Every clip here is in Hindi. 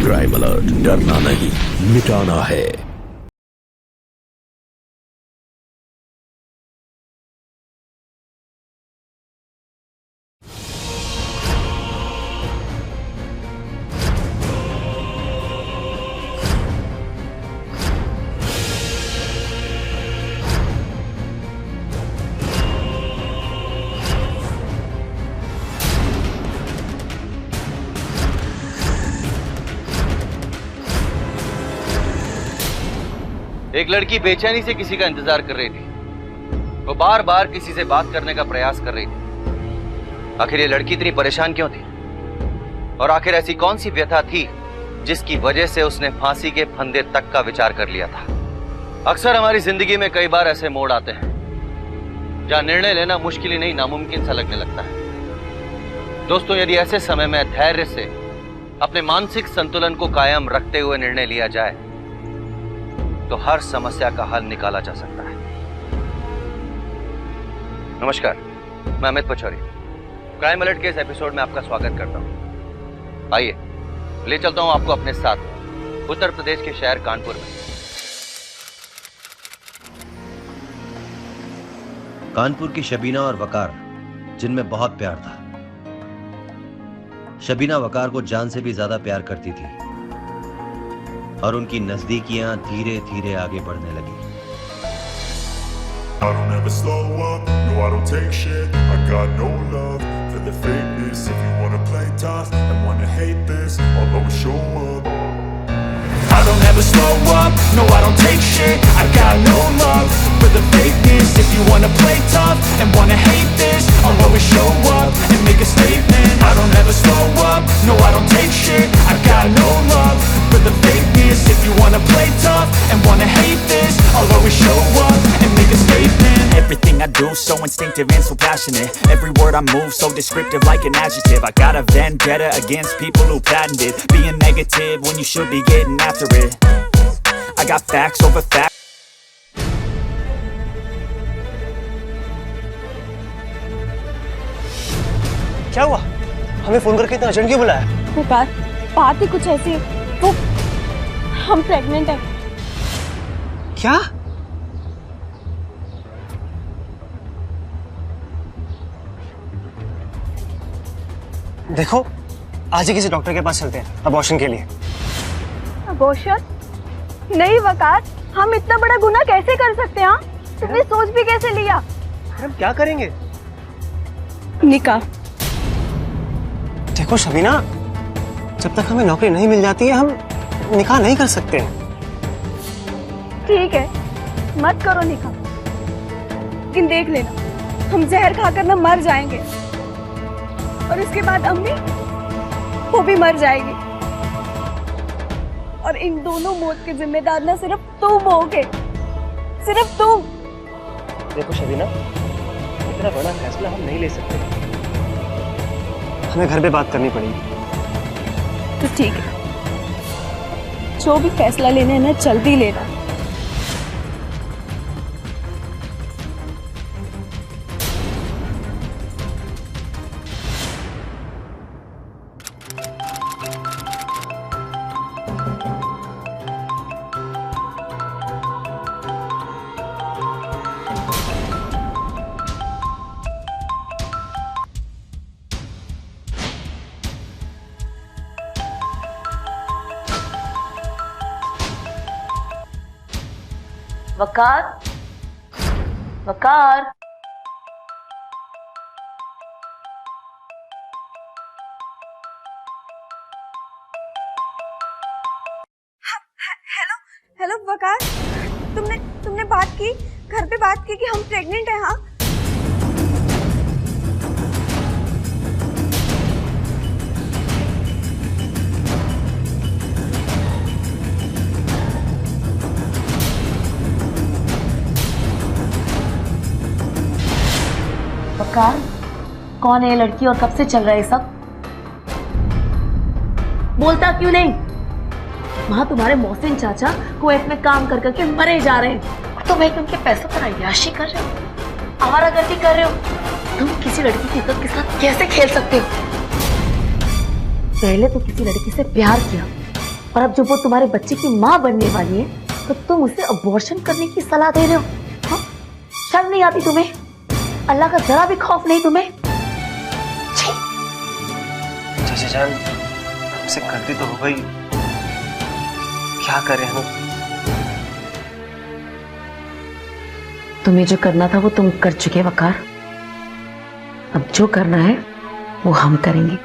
क्राइम अलर्ट, डरना नहीं मिटाना है। एक लड़की बेचैनी से किसी का इंतजार कर रही थी। वो बार बार किसी से बात करने का प्रयास कर रही थी। आखिर ये लड़की इतनी परेशान क्यों थी? और आखिर ऐसी कौन सी व्यथा थी जिसकी वजह से उसने फांसी के फंदे तक का विचार कर लिया था? अक्सर हमारी जिंदगी में कई बार ऐसे मोड़ आते हैं जहां निर्णय लेना मुश्किल ही नहीं नामुमकिन सा लगने लगता है। दोस्तों, यदि ऐसे समय में धैर्य से अपने मानसिक संतुलन को कायम रखते हुए निर्णय लिया जाए तो हर समस्या का हल निकाला जा सकता है। नमस्कार, मैं अमित पचौरी क्राइम अलर्ट के इस एपिसोड में आपका स्वागत करता हूं। आइए ले चलता हूं आपको अपने साथ उत्तर प्रदेश के शहर कानपुर में। कानपुर की शबीना और वकार, जिनमें बहुत प्यार था। शबीना वकार को जान से भी ज्यादा प्यार करती थी और उनकी नजदीकियां धीरे धीरे आगे बढ़ने लगी। I don't ever slow up, no I don't take shit. I got no love for the fakeness. If you wanna play tough and wanna hate this, I'll always show up. I don't ever slow up, no I don't take shit. I got no love for the fakeness. If you wanna play tough and wanna hate this, I'll always show up and make a statement. I don't ever slow up, no I don't take shit. I got no love for the fakeness. If you wanna play tough and wanna hate this, I'll always show up and make a statement. Everything I do so instinctive and so passionate. Every word I move so descriptive like an adjective. I got a vendetta against people who patented being negative when you should be getting after it. I got facts over facts. क्या हुआ? हमें फोन करके इतना अर्जेंट क्यों बुलाया? बात ही कुछ ऐसी है। वो हम प्रेग्नेंट हैं। क्या? देखो, आज ही किसी डॉक्टर के पास चलते हैं अबॉर्शन के लिए। अबॉर्शन? नहीं वकार, हम इतना बड़ा गुनाह कैसे कर सकते हैं? तुमने सोच भी कैसे लिया? हम क्या करेंगे? निकाह। देखो शबीना, जब तक हमें नौकरी नहीं मिल जाती है हम निकाह नहीं कर सकते। ठीक है, मत करो निकाह, लेकिन देख लेना, हम जहर खाकर ना मर जाएंगे और उसके बाद अम्मी वो भी मर जाएगी और इन दोनों मौत के जिम्मेदार ना सिर्फ तुम होगे, सिर्फ तुम। देखो शबीना, इतना बड़ा फैसला हम नहीं ले सकते, हमें घर पे बात करनी पड़ेगी। तो ठीक है, जो भी फैसला लेना है ना जल्दी लेना। वकार, वकार, हेलो वकार, तुमने बात की, घर पे बात की कि हम प्रेग्नेंट हैं? हाँ, वकार, कौन है ये लड़की और कब से चल रहा है सब? बोलता क्यों नहीं? वहां तुम्हारे मोहसिन चाचा कुवैत में काम कर करके मरे जा रहे हैं, तो भाई उनके पैसों पर अय्याशी कर रहे हो, आवारागर्दी कर रहे हो। तुम किसी लड़की की इज्जत के साथ कैसे खेल सकते हो? पहले तो किसी लड़की से प्यार किया और अब जब वो तुम्हारे बच्चे की माँ बनने वाली है तो तुम उसे अबॉर्शन करने की सलाह दे रहे हो? हाँ? शर्म नहीं आती तुम्हें? अल्लाह का जरा भी खौफ नहीं तुम्हें? चाचा जान, हमसे गलती तो हो गई, क्या करें हम? तुम्हें जो करना था वो तुम कर चुके वकार। अब जो करना है वो हम करेंगे।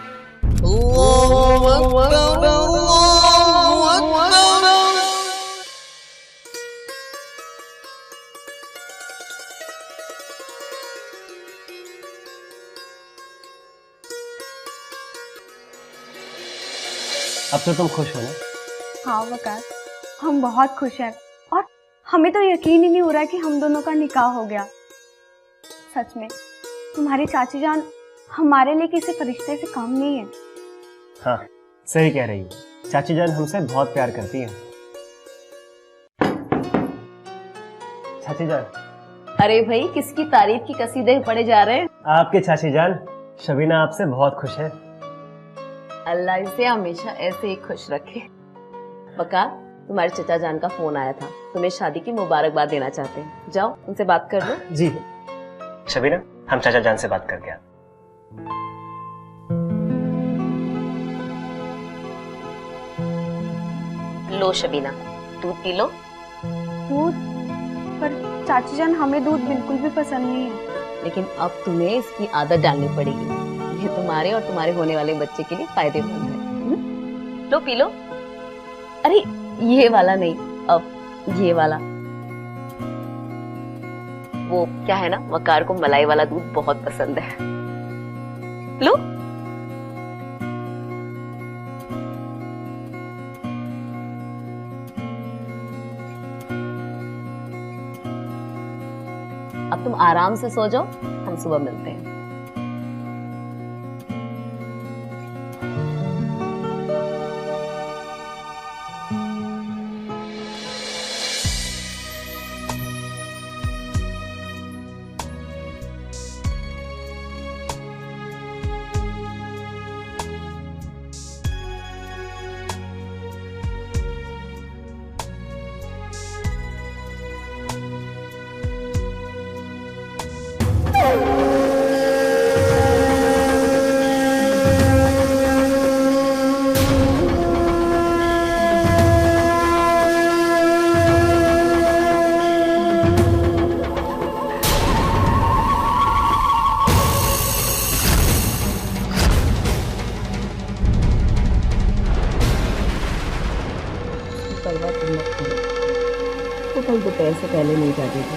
अब तो तुम खुश हो ना? हाँ वकार, हम बहुत खुश हैं और हमें तो यकीन ही नहीं हो रहा कि हम दोनों का निकाह हो गया। सच में तुम्हारी चाची जान हमारे लिए किसी फरिश्ते से कम नहीं है। हाँ, सही कह रही हो। चाची जान हमसे बहुत प्यार करती है। चाची जान। अरे भाई, किसकी तारीफ की कसीदे पढ़े जा रहे हैं? आपके चाची जान शबीना आपसे बहुत खुश है। अल्लाह इसे हमेशा ऐसे ही खुश रखे। वकार, तुम्हारे चचा जान का फोन आया था, तुम्हें शादी की मुबारकबाद देना चाहते हैं। जाओ उनसे बात कर लो। जी शबीना, हम चाचा जान से बात करके आते। लो शबीना, दूध पी लो। दूध? पर चाची जान हमें दूध बिल्कुल भी पसंद नहीं है। लेकिन अब तुम्हें इसकी आदत डालनी पड़ेगी। ये तुम्हारे और तुम्हारे होने वाले बच्चे के लिए फायदेमंद है। लो पी लो। अरे ये वाला नहीं, अब ये वाला। वो क्या है ना, वकार को मलाई वाला दूध बहुत पसंद है। लो। अब तुम आराम से सो जाओ, हम सुबह मिलते हैं। कल दोपहर से पहले नहीं जाते थे।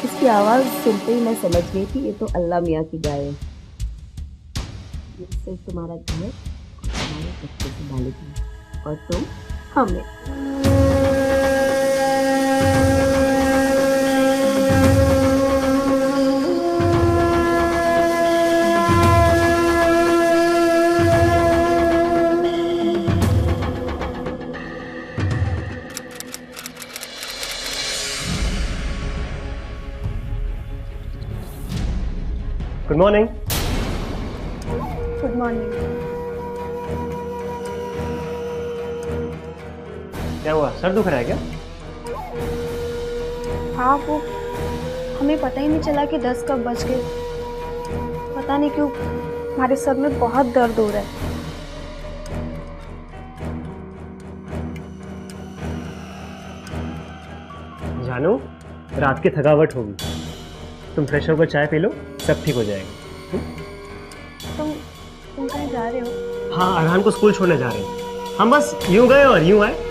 इसकी आवाज सुनते ही मैं समझ गई थी ये तो अल्लाह मियाँ की गाय है। ये सिर्फ तुम्हारा घर और तुम्हारे बच्चे की मालिक है और तुम हमें। Good morning. Good morning. क्या हुआ, सर दुख रहा है क्या? हाँ, वो हमें पता ही नहीं चला कि 10 कब बज गए। पता नहीं क्यों हमारे सर में बहुत दर्द हो रहा है। जानू, रात की थकावट होगी, तुम फ्रेश होकर चाय पी लो, सब ठीक हो जाएगा। तुम कहीं जा रहे हो? हाँ, अरहान को स्कूल छोड़ने जा रहे हैं। हम बस यूं गए और यूं आए।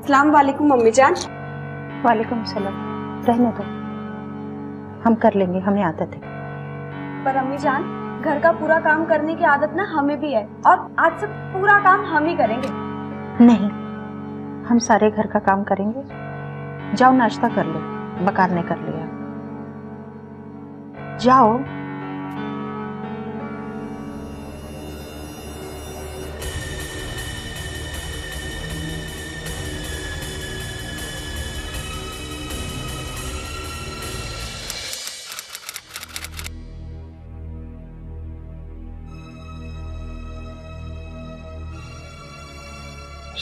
अस्सलाम वालेकुम मम्मी जान। वालेकुम सलाम। रहने दो, हम कर लेंगे, हमें आदत है। पर अम्मी जान, घर का पूरा काम करने की आदत ना हमें भी है और आज से पूरा काम हम ही करेंगे। नहीं, हम सारे घर का काम करेंगे। जाओ नाश्ता कर लो, बकार ने कर लिया। जाओ।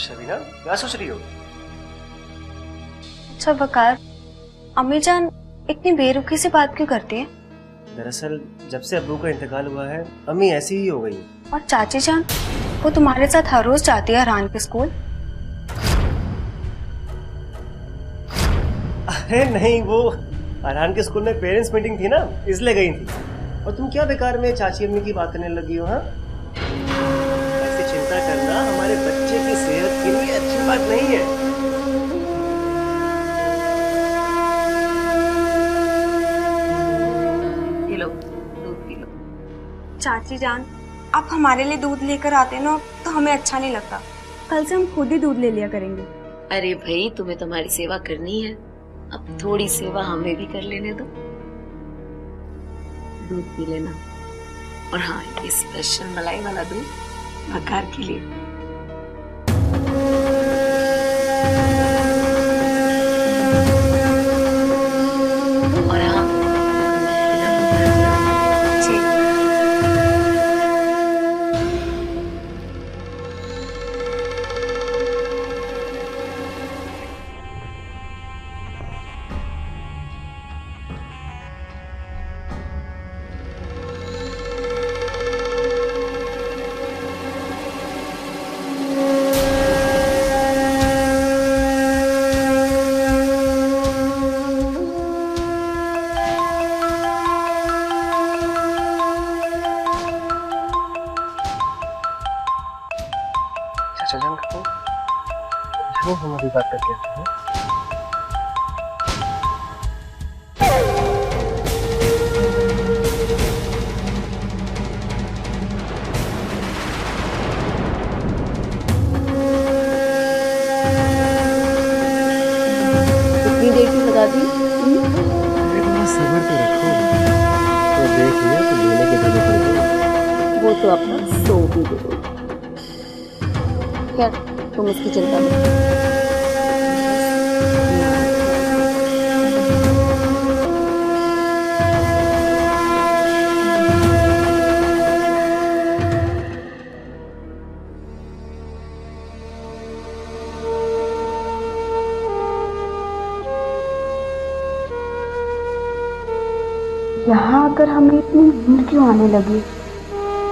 शबीना, क्या सोच रही हो? अच्छा वकार, अम्मी जान इतनी बेरुखी से बात क्यों करती है? दरअसल जब से अब्बू का इंतकाल हुआ है, अम्मी ऐसी ही हो गई है। और चाची जान, वो तुम्हारे साथ हर रोज जाती है अरहान के स्कूल? अरे नहीं, वो अरहान के स्कूल में पेरेंट्स मीटिंग थी ना, इसलिए गई थी। और तुम क्या बेकार में चाची अम्मी की बात करने लगी हो? हाँ, ऐसी चिंता करना हमारे बच्चे की सेहत के लिए अच्छी बात नहीं है। दूध पी लो। चाची जान, आप हमारे लिए दूध लेकर आते ना तो हमें अच्छा नहीं लगता। कल से हम खुद ही दूध ले लिया करेंगे। अरे भाई, तुम्हें तुम्हारी सेवा करनी है, अब थोड़ी सेवा हमें भी कर लेने दो। दूध पी लेना। और हाँ, ये स्पेशल मलाई वाला दूध वकार के लिए। और हाँ, चाचा जान का फोन, चलो हम अभी बात करके आते हैं। कितनी देर की लगा दी? थोड़ा सब्र तो रखो, तो देख लिया तो लेने के देने पड़ेगा। वो तो अपना सो भी दे। क्या तुम इसकी चिंता मत करो। यहाँ आकर हमें इतनी नींद क्यों आने लगी?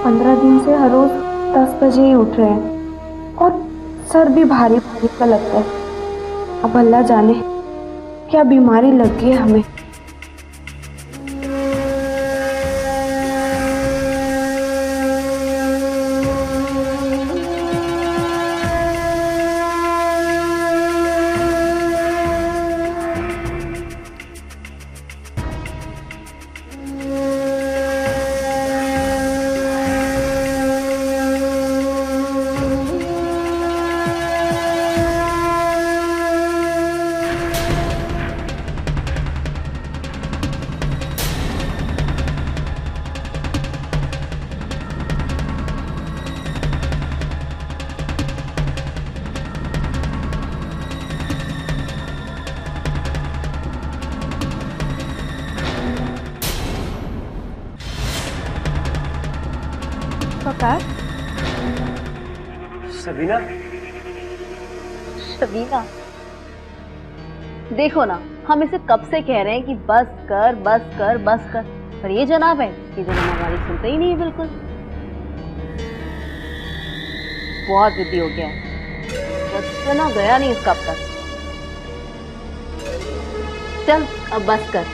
15 दिन से हर रोज 10 बजे ही उठ रहे हैं और सर भी भारी भारी सा लगता है। अब अल्लाह जाने क्या बीमारी लग गई है हमें। वकार, सबीना, शबीना, देखो ना, हम इसे कब से कह रहे हैं कि बस कर बस कर बस कर, पर ये जनाब है, ये जनाब हमारी सुनते ही नहीं है बिल्कुल। बहुत जिद्दी हो गया है, बस ना गया नहीं इसका अब तक। चल अब बस कर,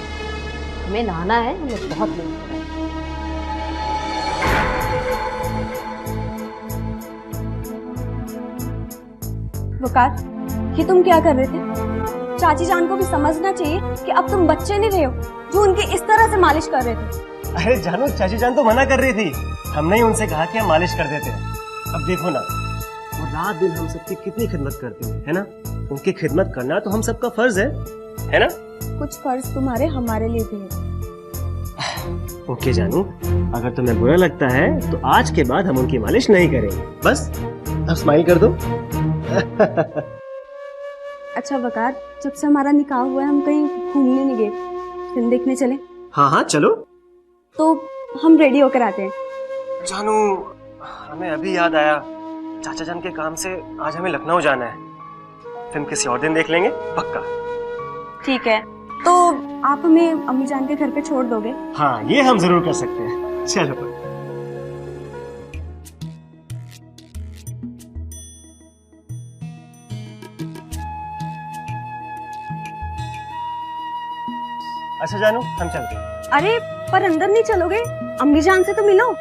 हमें नहाना है, हमें बहुत लेट हो रहा है। वकार, ये तुम क्या कर रहे थे? चाची जान को भी समझना चाहिए कि अब तुम बच्चे नहीं रहे हो जो उनकी इस तरह से मालिश कर रहे थे। अरे जानू, चाची जान तो मना कर रही थी, हमने ही उनसे कहा कि हम मालिश कर देते हैं। अब देखो ना, वो रात दिन हम सबकी कितनी खिदमत करती है ना? उनकी खिदमत करना तो हम सबका फर्ज है ना? कुछ फर्ज तुम्हारे हमारे लिए भी है। ओके जानू, अगर तुम्हें बुरा लगता है तो आज के बाद हम उनकी मालिश नहीं करेंगे। बस अब स्माइल कर दो। अच्छा वकार, जब से हमारा निकाह हुआ है हम कहीं घूमने नहीं गए, फिल्म देखने चले? हाँ चलो। तो हम रेडी होकर आते हैं। जानू, हमें अभी याद आया, चाचा जान के काम से आज हमें लखनऊ जाना है। फिल्म किसी और दिन देख लेंगे, पक्का। ठीक है, तो आप हमें अम्मी जान के घर पे छोड़ दोगे? हाँ, ये हम जरूर कर सकते हैं। चलो। अच्छा जानू, हम चलते हैं। अरे पर अंदर नहीं चलोगे? अम्मी जान से तो मिलो।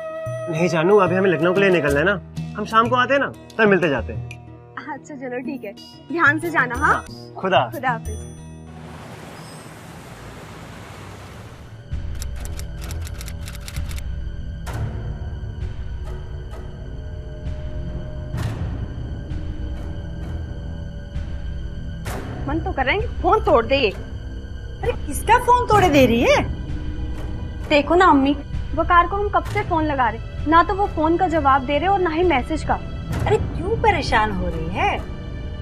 नहीं जानू, अभी हमें लखनऊ के लिए निकलना है ना, हम शाम को आते हैं ना, तब मिलते जाते हैं। अच्छा चलो ठीक है, ध्यान से जाना। हाँ, खुदा हाफिज। मन तो कर रहे हैं फोन तोड़ दे ये। अरे किसका फोन तोड़े दे रही है? देखो ना अम्मी, वकार को हम कब से फोन लगा रहे, ना तो वो फोन का जवाब दे रहे और ना ही मैसेज का। अरे क्यों परेशान हो रही है?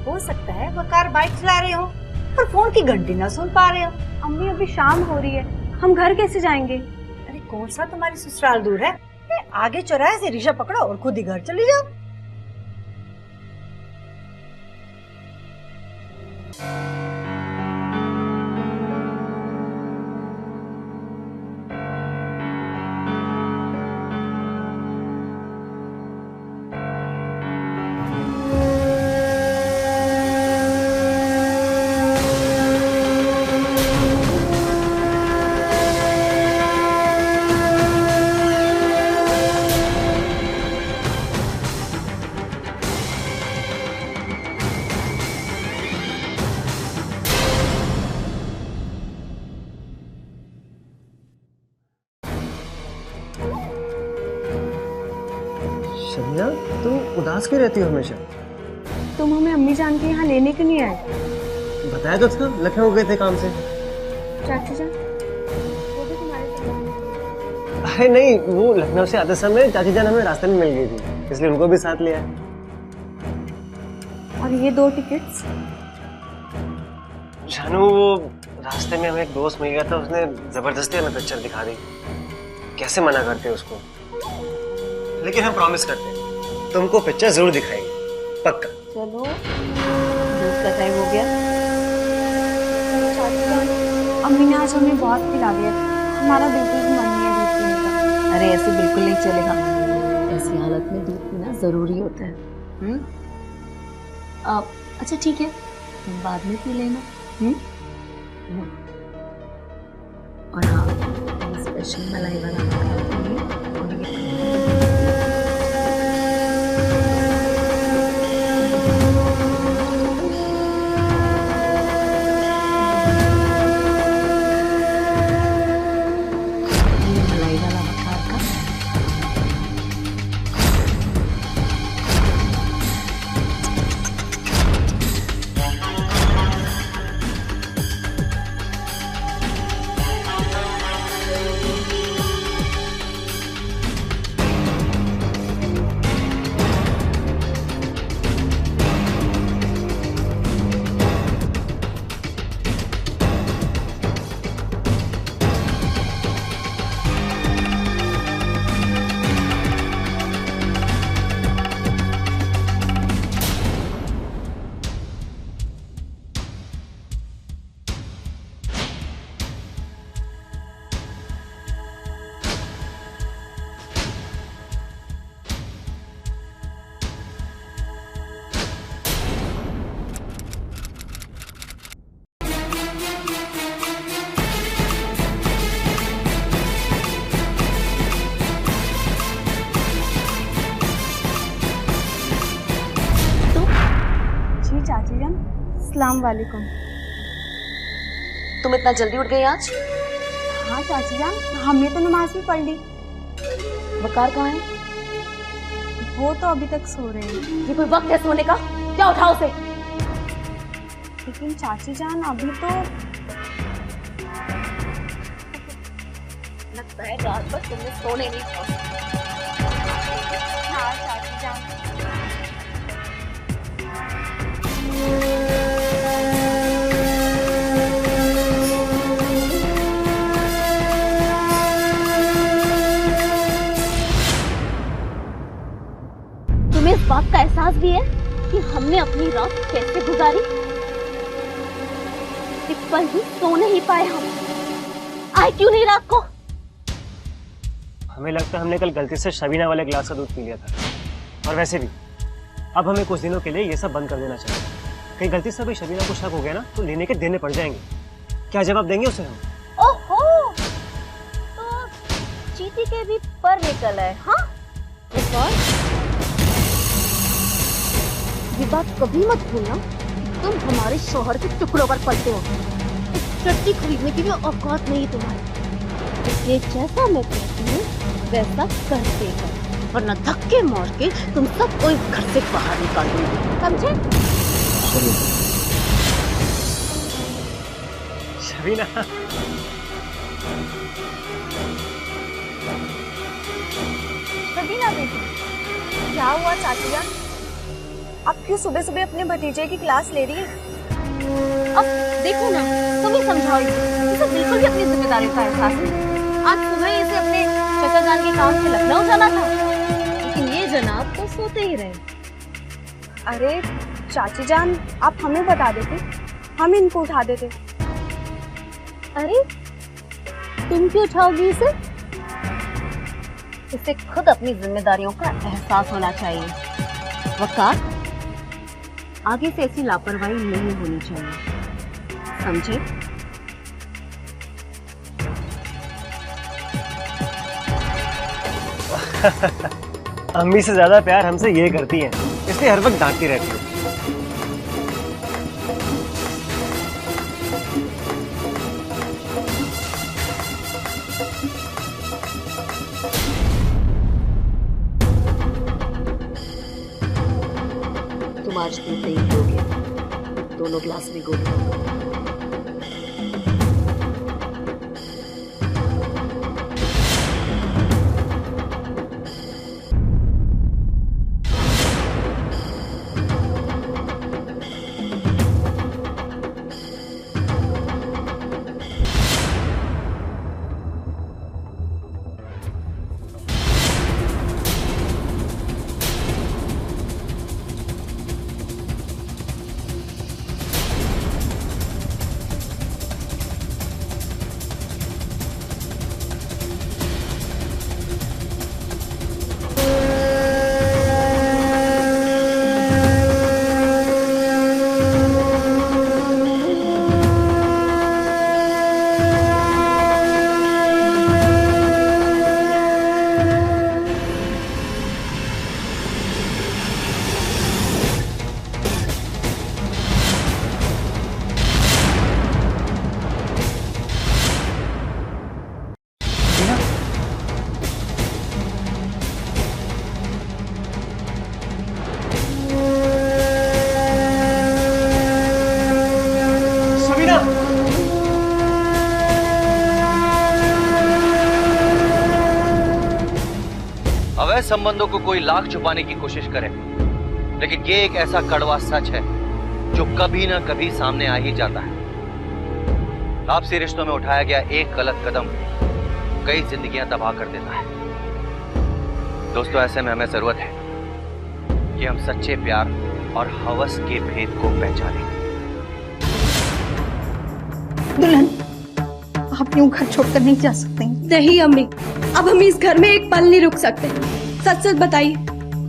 हो सकता है वकार बाइक चला रहे हो और फोन की घंटी ना सुन पा रहे हो। अम्मी अभी शाम हो रही है, हम घर कैसे जाएंगे? अरे कौन सा तुम्हारी ससुराल दूर है? आगे चौराहे से रिक्शा पकड़ो और खुद ही घर चली जाओ। शमिया, तुम उदास क्यों रहती हो हमेशा? तुम हमें अम्मी जान के यहाँ लेने क्यों नहीं आए? बताया तो था, लखनऊ गए थे काम से। चाची जान वो भी तुम्हारे साथ? अरे नहीं, वो लखनऊ से आते समय चाची जान हमें रास्ते में मिल गई थी, इसलिए उनको भी साथ लिया। और ये 2 टिकट्स? जानू, वो रास्ते में हमें एक दोस्त मिल गया था, उसने जबरदस्ती हमें पिक्चर दिखा दी। कैसे मना करते उसको? लेकिन हम प्रॉमिस करते हैं, तुमको पिक्चर जरूर दिखाएंगे, पक्का। चलो, दूध का टाइम हो गया। चाची जान, अम्मी ने आज हमें बहुत खिला दिया, हमारा बिल्कुल भी मन नहीं है दूध पीने का। अरे ऐसे बिल्कुल नहीं चलेगा, ऐसी हालत में दूध पीना जरूरी होता है। अच्छा ठीक है, तुम बाद में पी लेना। और हाँ, स्पेशल मलाई वाला अस्सलाम वालेकुम। तुम इतना जल्दी उठ गई आज? हाँ चाची जान, हमने तो नमाज भी पढ़ ली। वकार कहाँ है? वो तो अभी तक सो रहे हैं। ये कोई वक्त है सोने का? क्या उठाओ उसे। लेकिन चाची जान अभी तो लगता है रात भर तुमने सोने नहीं दिया। हाँ चाची जान। तुम्हें इस बात का एहसास भी है कि हमने अपनी रात कैसे गुजारी? एक पल भी सो नहीं पाए हम। आए क्यों नहीं रात को? हमें लगता है हमने कल गलती से शबीना वाले गिलास का दूध पी लिया था। और वैसे भी अब हमें कुछ दिनों के लिए ये सब बंद कर देना चाहिए। कहीं गलती से भी शबीना को शक हो गया ना तो लेने के देने पड़ जाएंगे। क्या जवाब देंगे उसे हम? ओहो, तो चीटी के भी पर निकल है। हाँ इस बार ये बात कभी मत भूलना, तुम हमारे शौहर के टुकड़ों पर पलते हो। एक टट्टी खरीदने की भी औकात नहीं तुम्हारी। इसलिए जैसा मैं कहती हूँ वैसा करते हो, वरना धक्के मार के तुम सबको इस घर से बाहर निकाल दूंगी, समझे? शबीना, शबीना बेटी, क्या हुआ चाची जान? आप क्यों सुबह सुबह अपने भतीजे की क्लास ले रही है? अब देखो ना, तुम ही समझाओ इसे बिल्कुल भी अपनी जिम्मेदारी का एहसास नहीं। आज सुबह इसे अपने चाचा जान के काम से लखनऊ जाना था, लेकिन ये जनाब तो सोते ही रहे। अरे चाची जान, आप हमें बता देते, हम इनको उठा देते। अरे तुम क्यों उठाओगी इसे? इसे खुद अपनी जिम्मेदारियों का एहसास होना चाहिए। वकार, आगे से ऐसी लापरवाही नहीं होनी चाहिए, समझे? अम्मी से ज्यादा प्यार हमसे ये करती हैं, इसलिए हर वक्त डांटती रहती है। तुम आज पीते ही हो गया, दोनों ग्लास में गोली। अवैध संबंधों को कोई लाख छुपाने की कोशिश करे, लेकिन ये एक ऐसा कड़वा सच है जो कभी ना कभी सामने आ ही जाता है। आपसी रिश्तों में उठाया गया एक गलत कदम कई जिंदगियां तबाह कर देता है। दोस्तों, ऐसे में हमें जरूरत है कि हम सच्चे प्यार और हवस के भेद को पहचानें। दुल्हन, आप यूं घर छोड़कर नहीं जा सकते। नहीं अम्मी, अब हम इस घर में एक पल नहीं रुक सकते। सच सच बताइए,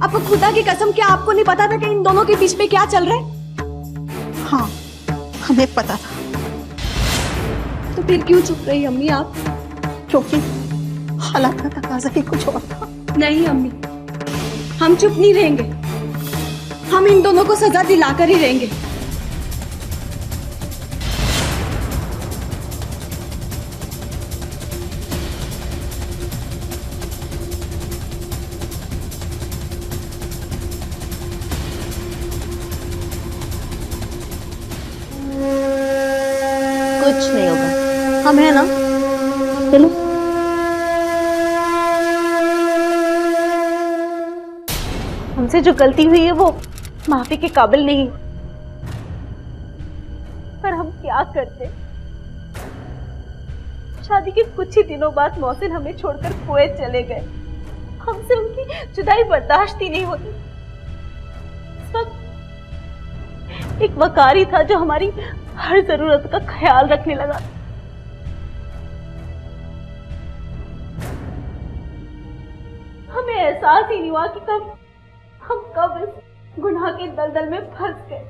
आपको खुदा की कसम, क्या आपको नहीं पता था कि इन दोनों के बीच में क्या चल रहा है? हाँ, हमें पता था। तो फिर क्यों चुप रही अम्मी आप? क्योंकि हालात का तकाजा ही कुछ और था। नहीं अम्मी, हम चुप नहीं रहेंगे। हम इन दोनों को सजा दिलाकर ही रहेंगे। कुछ नहीं होगा, हम है ना। चलो हमसे जो गलती हुई है वो माफी के काबिल नहीं, पर हम क्या करते। शादी के कुछ ही दिनों बाद मोहसिन हमें छोड़कर कुवैत चले गए। हमसे उनकी जुदाई बर्दाश्त ही नहीं होती। इस वक्त एक वकार ही था जो हमारी हर जरूरत का ख्याल रखने लगा। हमें एहसास ही नहीं हुआ कि हम कब इस गुनाह के दलदल में फंस गए।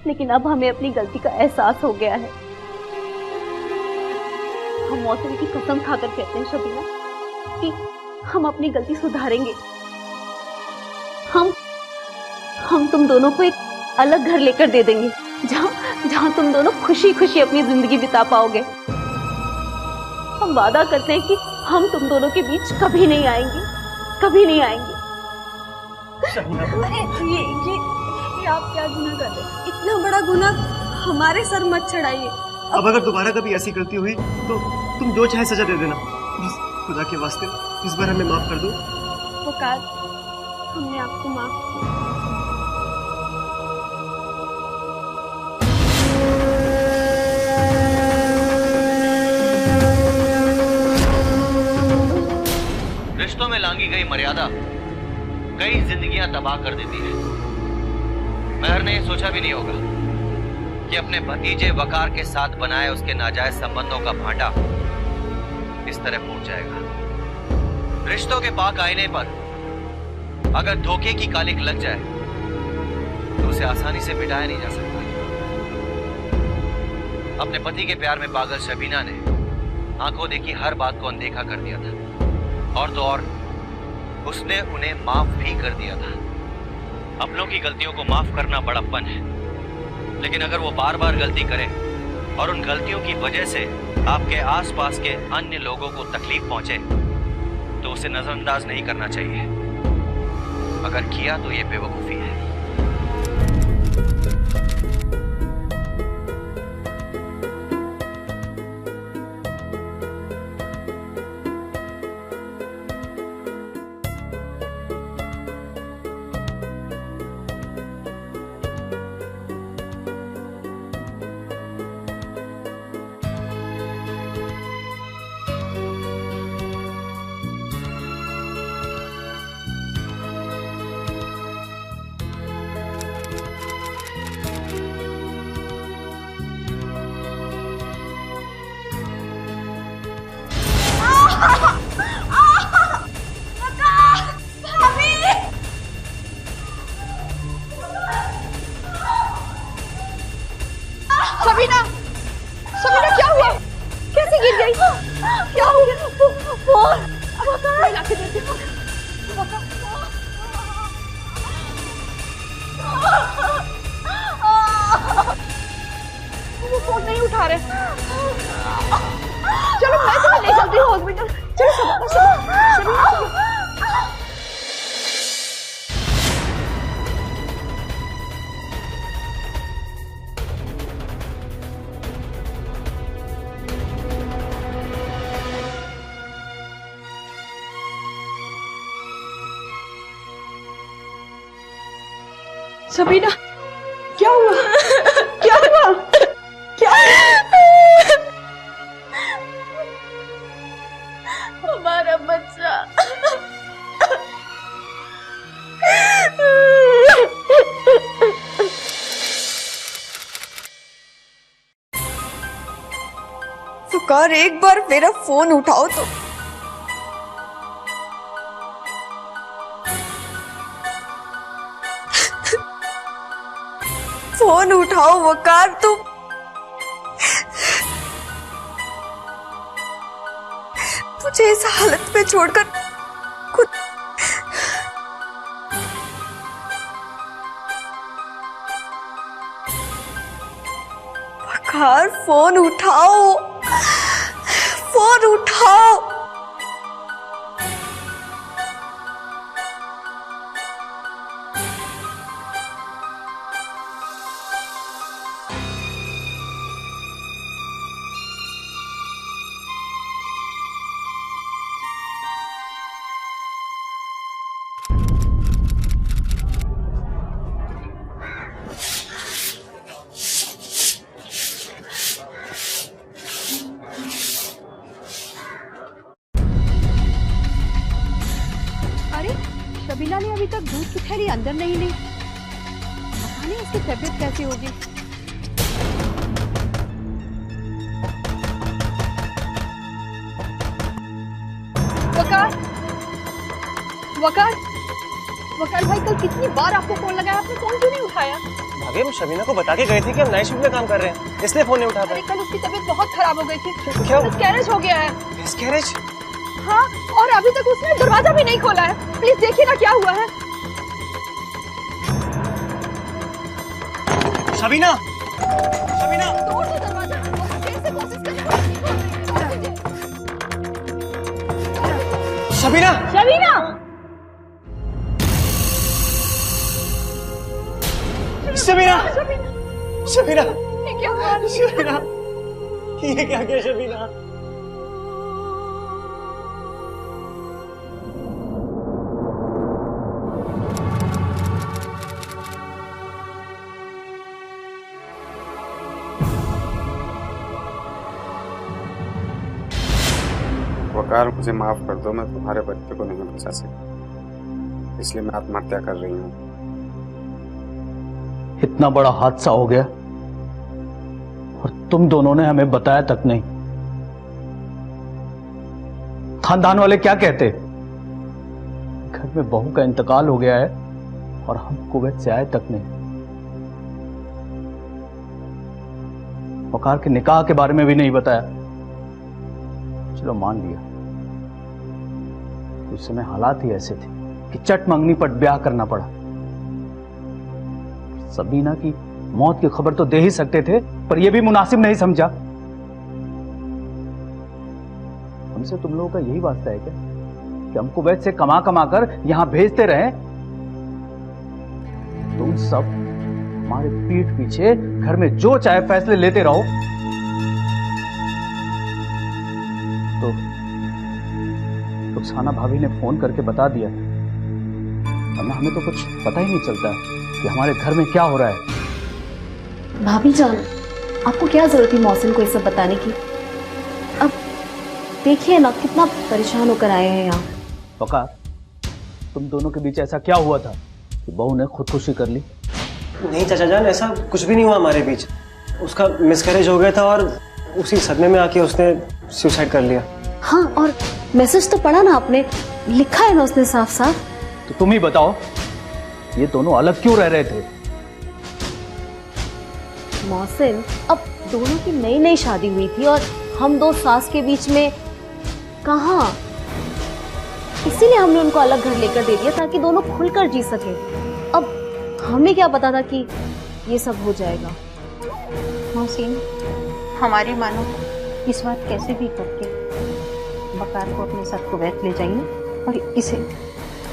लेकिन अब हमें अपनी गलती का एहसास हो गया है। हम मौसम की कसम खाकर कहते हैं शबीना कि हम अपनी गलती सुधारेंगे। हम तुम दोनों को एक अलग घर लेकर दे देंगे जहां तुम दोनों खुशी खुशी अपनी जिंदगी बिता पाओगे। हम वादा करते हैं कि हम तुम दोनों के बीच कभी नहीं आएंगे, कभी नहीं आएंगे। अरे ये आप क्या गुनाह कर रहे हैं? इतना बड़ा गुनाह हमारे सर मत चढ़ाइए। अब अगर दोबारा कभी ऐसी गलती हुई तो तुम जो चाहे सजा दे देना, बस खुदा के वास्ते इस बार हमें माफ कर दो। वकार, हमने आपको माफ किया। रिश्तों में लांगी गई मर्यादा कई जिंदगियां तबाह कर देती है। महर ने यह सोचा भी नहीं होगा कि अपने भतीजे वकार के साथ बनाए उसके नाजायज संबंधों का भांडा इस तरह फूट जाएगा। रिश्तों के पाक आईने पर अगर धोखे की कालिक लग जाए तो उसे आसानी से मिटाया नहीं जा सकता। अपने पति के प्यार में पागल शबीना ने आंखों देखी हर बात को अनदेखा कर दिया था, और तो और उसने उन्हें माफ भी कर दिया था। अपनों की गलतियों को माफ करना बड़प्पन है, लेकिन अगर वो बार बार गलती करे और उन गलतियों की वजह से आपके आसपास के अन्य लोगों को तकलीफ पहुंचे तो उसे नजरअंदाज नहीं करना चाहिए। अगर किया तो ये बेवकूफी है। सबीना, सबीना क्या हुआ? कैसे गिर गई? क्या हो गया? फोन लाके देती हूँ। वो फोन नहीं उठा रहे। चलो मैं तुम्हें ले चलती हूँ हॉस्पिटल। चलो सबीना। सबीना, क्या हुआ? क्या हुआ? क्या? हमारा बच्चा। फुकार, एक बार मेरा फोन उठाओ तो। फोन उठाओ वकार, तुम मुझे इस हालत में छोड़कर खुद। वकार, फोन उठाओ, फोन उठाओ। सबीना ने अभी तक दूध की थैली अंदर नहीं ली। पता नहीं उसकी तबीयत कैसी होगी। वकार, वकार, वकार भाई, कल कितनी बार आपको फोन लगाया, आपने फोन क्यों नहीं उठाया? भाभी हम शबीना को बता के गए थे कि हम नाइट शिफ्ट में काम कर रहे हैं, इसलिए फोन नहीं उठा पाए। कल उसकी तबीयत बहुत खराब हो गई थी। क्या? मिसकैरेज हो गया है। मिसकैरेज? हाँ, और अभी तक उसने दरवाजा भी नहीं खोला है। प्लीज देखिए ना क्या हुआ है। शबीना, शबीना, तोड़ दो दरवाजा। कैसे कोशिश कर रहे हो? शबीना, शबीना, शबीना, शबीना, ये क्या हुआ? शबीना, ये क्या किया शबीना? वकार, मुझे माफ कर दो, मैं तुम्हारे बच्चे को नहीं बचा सकी, इसलिए मैं आत्महत्या कर रही हूँ। इतना बड़ा हादसा हो गया और तुम दोनों ने हमें बताया तक नहीं। खानदान वाले क्या कहते? घर में बहू का इंतकाल हो गया है और हम कुवैत से आए तक नहीं। वकार के निकाह के बारे में भी नहीं बताया। चलो मान लिया, उस समय हालात ही ऐसे थे कि चट मंगनी पर ब्याह करना पड़ा। सबीना की मौत की खबर तो दे ही सकते थे, पर यह भी मुनासिब नहीं समझा। हमसे तुम लोगों का यही वास्ता है क्या कि हम कुवैत से कमा कमा कर यहां भेजते रहे? तुम सब हमारे पीठ पीछे घर में जो चाहे फैसले लेते रहो। तो रुखसाना भाभी ने फोन करके बता दिया, वरना हमें तो कुछ पता ही नहीं चलता कि हमारे घर में क्या हो रहा है। भाभी जान, आपको क्या जरूरत थी मौसिन को ये सब बताने की? अब देखिए ना कितना परेशान होकर आए हैं यहाँ। वकार, तुम दोनों के बीच ऐसा क्या हुआ था कि बहू ने खुदकुशी कर ली? नहीं चाचा जान, ऐसा कुछ भी नहीं हुआ हमारे बीच। उसका मिसकैरेज हो गया था और उसी सदमे में आके उसने सुसाइड कर लिया। हाँ, और मैसेज तो पढ़ा ना आपने, लिखा है ना उसने साफ साफ। तो तुम ही बताओ, ये दोनों अलग क्यों रह रहे थे? मौसिन, अब दोनों की नई नई शादी हुई थी और हम दो सास के बीच में कहाँ, इसीलिए हमने उनको अलग घर लेकर दे दिया ताकि दोनों खुलकर जी सके। अब हमें क्या पता था कि ये सब हो जाएगा। मौसीन, हमारी मानो इस बात कैसे भी करके वकार को अपने साथ कुवैत ले जाइए और इसे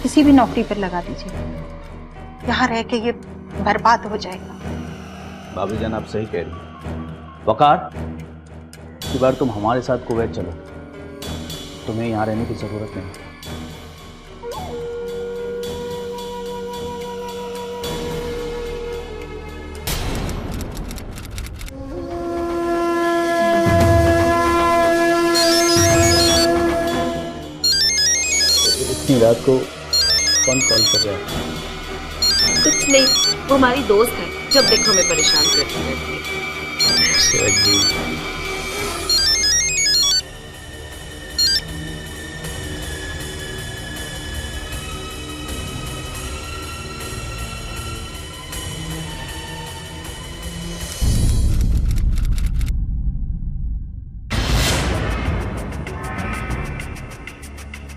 किसी भी नौकरी पर लगा दीजिए। यहाँ रह के ये बर्बाद हो जाएगा। भाभी जान, आप सही कह रही हैं। वकार, इस बार तुम हमारे साथ कुवैत चलो, तुम्हें यहाँ रहने की जरूरत नहीं। इतनी रात को कौन कॉल कर रहा है? कुछ नहीं, वो हमारी दोस्त है, जब देखो हमें परेशान करती रहती है।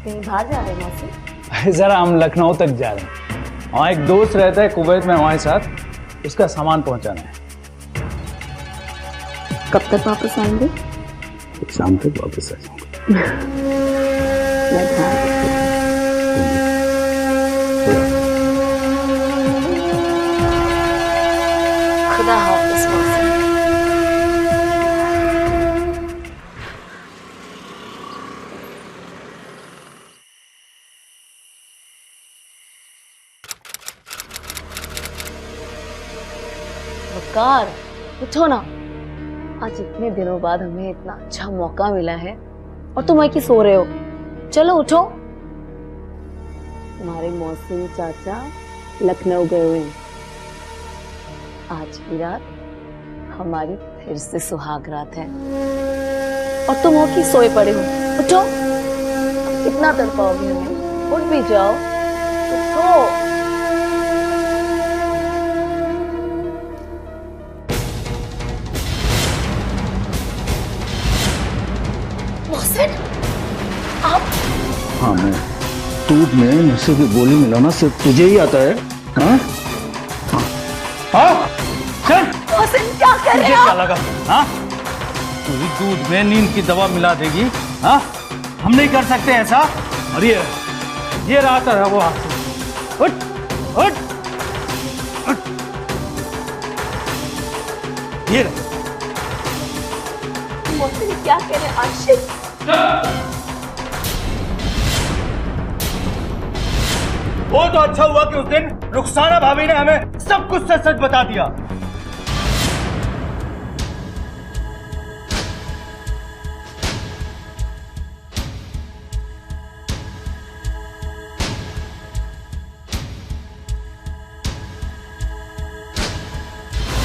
कहीं बाहर जा रहे हैं मौसी? जरा हम लखनऊ तक जा रहे हैं, वहाँ एक दोस्त रहता है कुवैत में, हमारे साथ उसका सामान पहुंचाना है। कब तक वापस आएंगे? शाम तक वापस आ जाऊंगा। खुदा हाफिज मौसी। वकार, उठो ना, आज इतने दिनों बाद हमें इतना अच्छा मौका मिला है और तुम आके सो रहे हो। चलो उठो। तुम्हारे मौसम चाचा लखनऊ गए हुए हैं। आज की रात हमारी फिर से सुहाग रात है और तुम हो कि सोए पड़े हो। उठो, कितना तड़पाओगे हमें? उठ भी जाओ, उठो। मोहसिन, आप? हाँ, मैं दूध में नशे की गोली मिलाना सिर्फ तुझे ही आता है? हाँ? हाँ? चल। मोहसिन, क्या कर रहे तुझे हो? क्या लगा? हाँ? तू ही दूध में नींद की दवा मिला देगी? हाँ? हम नहीं कर सकते ऐसा? और ये रहा था वो हाथ से। उठ, उठ, उठ। ये रहा। मोहसिन क्या कह रहे हैं? आशिक, वो तो अच्छा हुआ कि उस दिन रुखसाना भाभी ने हमें सब कुछ सच सच बता दिया।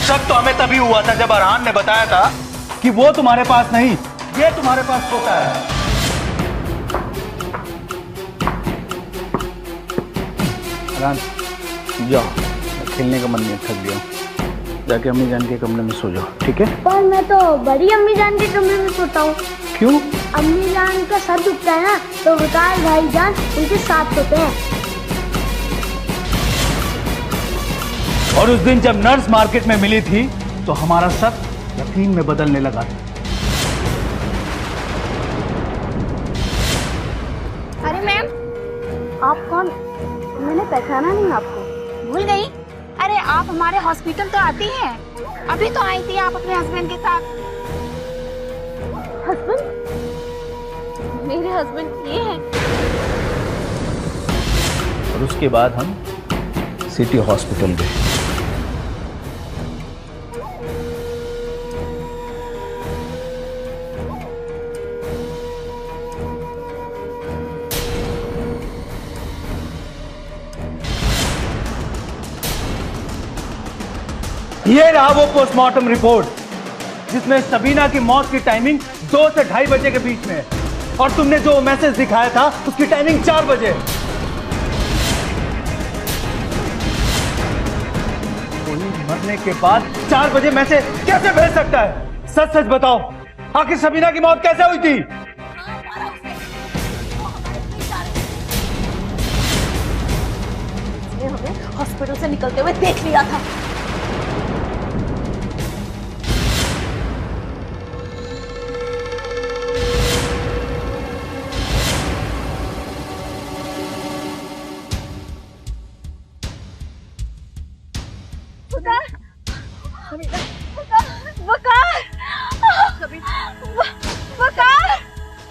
शक तो हमें तभी हुआ था जब अरहान ने बताया था कि वो तुम्हारे पास नहीं, ये तुम्हारे पास होता है। जाओ, खेलने का मन नहीं, थक गया। जाके अम्मी जान के कमरे में सो जाओ, ठीक है? पर मैं तो बड़ी अम्मी जान के कमरे में सोता हूँ। क्यों? अम्मी जान का सर दुखता है ना, तो वकार भाई जान उनके साथ सोते हैं। और उस दिन जब नर्स मार्केट में मिली थी तो हमारा शक यकीन में बदलने लगा था। अरे मैम, आप कौन? मैंने पहचाना नहीं आपको। भूल गई? अरे आप हमारे हॉस्पिटल तो आती हैं। अभी तो आई थी आप अपने हस्बैंड के साथ। हस्बैंड? मेरे हस्बैंड ये हैं। और उसके बाद हम सिटी हॉस्पिटल गए। ये रहा वो पोस्टमार्टम रिपोर्ट जिसमें सबीना की मौत की टाइमिंग 2 से 2:30 बजे के बीच में है और तुमने जो मैसेज दिखाया था उसकी टाइमिंग 4 बजे। कोई मरने के बाद 4 बजे मैसेज कैसे भेज सकता है? सच सच बताओ, आखिर सबीना की मौत कैसे हुई थी? हमें हॉस्पिटल से निकलते हुए देख लिया था।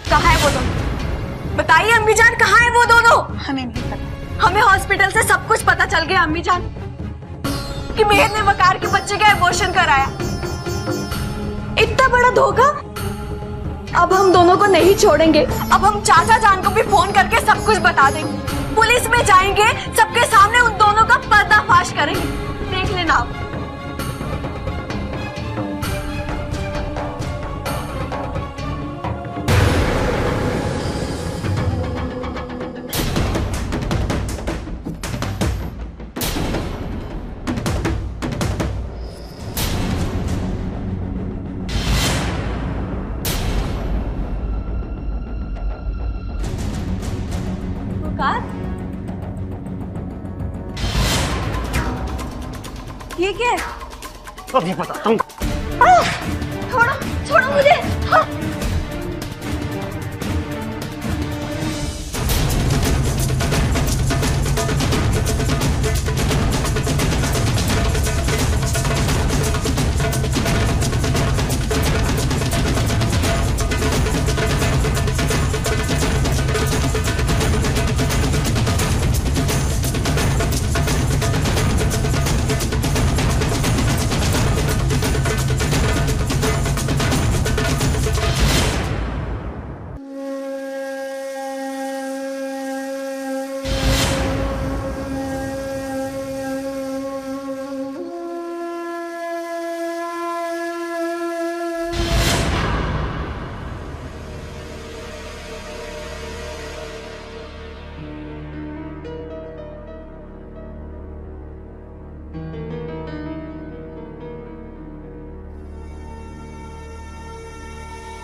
कहाँ है वो दोनों? बताइए अम्मी जान, कहाँ है वो दोनों? हमें नहीं पता। हमें हॉस्पिटल से सब कुछ पता चल गया अम्मी जान कि मेहर ने वकार के बच्चे का एबॉर्शन कराया। इतना बड़ा धोखा। अब हम दोनों को नहीं छोड़ेंगे। अब हम चाचा जान को भी फोन करके सब कुछ बता देंगे। पुलिस में जाएंगे, सबके सामने उन दोनों का पर्दाफाश करेंगे। देख लेना आप। ये क्या है? अभी बताता हूँ। छोड़ो, छोड़ो मुझे। हाँ।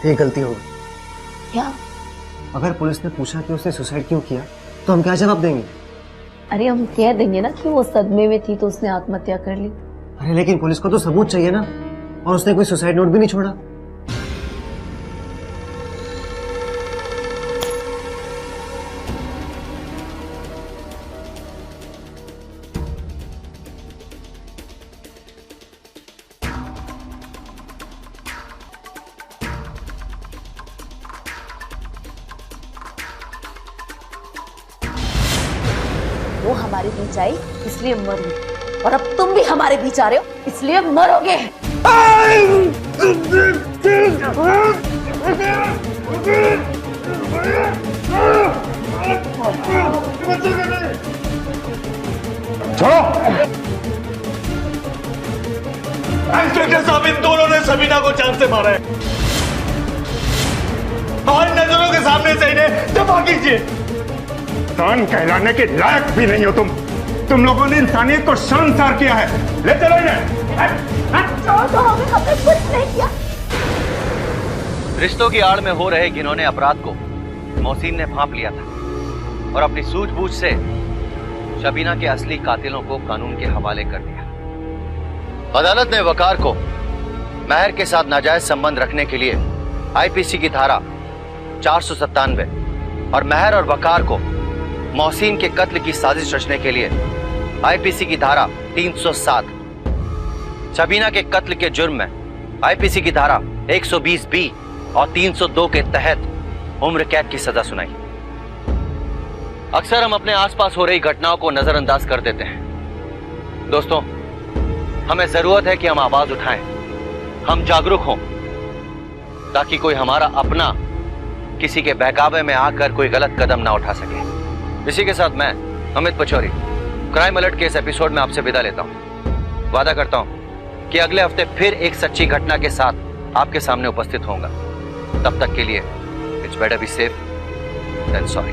तो ये गलती हो गई। क्या? अगर पुलिस ने पूछा कि उसने सुसाइड क्यों किया तो हम क्या जवाब देंगे? अरे हम कह देंगे ना कि वो सदमे में थी तो उसने आत्महत्या कर ली। अरे लेकिन पुलिस को तो सबूत चाहिए ना, और उसने कोई सुसाइड नोट भी नहीं छोड़ा। वो हमारे बीच आई इसलिए मर गई, और अब तुम भी हमारे बीच आ रहे हो इसलिए मरोगे। छोड़ो। इंस्पेक्टर साहब, इन दोनों ने सबीना को जान से मारा है। हमारी नजरों के सामने से इन्हें दफा कीजिए। इंसान कहलाने के लायक भी नहीं हो तुम लोगों ने इंसानियत को शर्मसार किया है। ले चलो तो हमने कुछ नहीं किया। रिश्तों की आड़ में हो रहे घिनौने अपराध को मोहसिन ने भांप लिया था और अपनी सूझबूझ से शबीना के असली कातिलों को कानून के हवाले कर दिया। अदालत ने वकार को महर के साथ नाजायज संबंध रखने के लिए आईपीसी की धारा 497 और महर और वकार को मोहसिन के कत्ल की साजिश रचने के लिए आईपीसी की धारा 307, शबीना के कत्ल के जुर्म में आईपीसी की धारा 120 बी और 302 के तहत उम्र कैद की सजा सुनाई। अक्सर हम अपने आसपास हो रही घटनाओं को नजरअंदाज कर देते हैं। दोस्तों, हमें जरूरत है कि हम आवाज उठाएं, हम जागरूक हों, ताकि कोई हमारा अपना किसी के बहकावे में आकर कोई गलत कदम ना उठा सके। इसी के साथ मैं अमित पचौरी क्राइम अलर्ट के इस एपिसोड में आपसे विदा लेता हूं। वादा करता हूं कि अगले हफ्ते फिर एक सच्ची घटना के साथ आपके सामने उपस्थित होऊंगा। तब तक के लिए it's better be safe than sorry.